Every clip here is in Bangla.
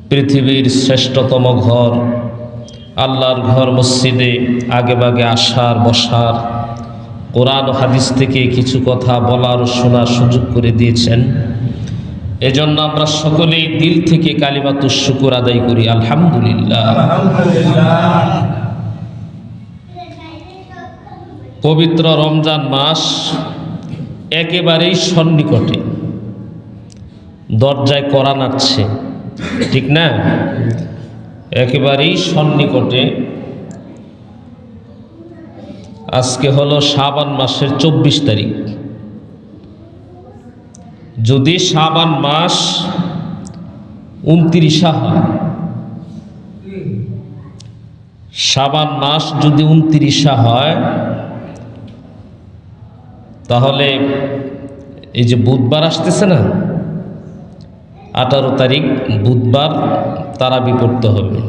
পৃথিবীর শ্রেষ্ঠতম ঘর আল্লাহর ঘর মসজিদে আগেভাগে আসার বসার, কোরআন ও হাদিস থেকে কিছু কথা বলার ও শোনার সুযোগ করে দিয়েছেন। এজন্য আমরা সকলেই দিল থেকে কালিমাতুশ শুকর আদায় করি, আলহামদুলিল্লাহ। পবিত্র রমজান মাস একেবারেই সন্নিকটে, দরজায় কড়া নাড়ছে, ঠিক না? একেবারেই সন্নিকটে। আজকে হলো শাবান মাসের 24 তারিখ। যদি শাবান মাস 29 হয়, শাবান মাস যদি 29 হয়, তাহলে এই যে বুধবার আসতেছে না, 18 তারিখ বুধবার তারাবি পড়তে হবে,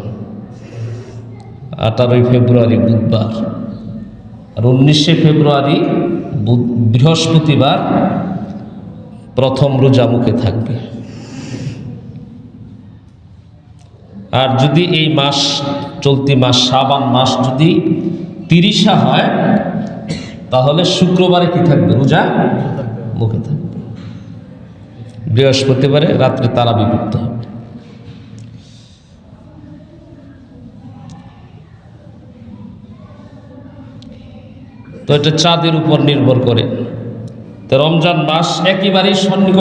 18 ফেব্রুয়ারি বুধবার, আর 19 ফেব্রুয়ারি বৃহস্পতিবার প্রথম রোজা মুখে থাকবে। আর যদি এই মাস, চলতি মাস শাবান মাস যদি 30 হয়, তাহলে শুক্রবারে কি থাকবে? রোজা মুখে থাকবে। বৃহস্পতিবারে রাত্রে তারাবি পড়তে হবে। তো এটা চাঁদের উপর নির্ভর করে। তো রমজান মাস একেবারেই সন্নিকট।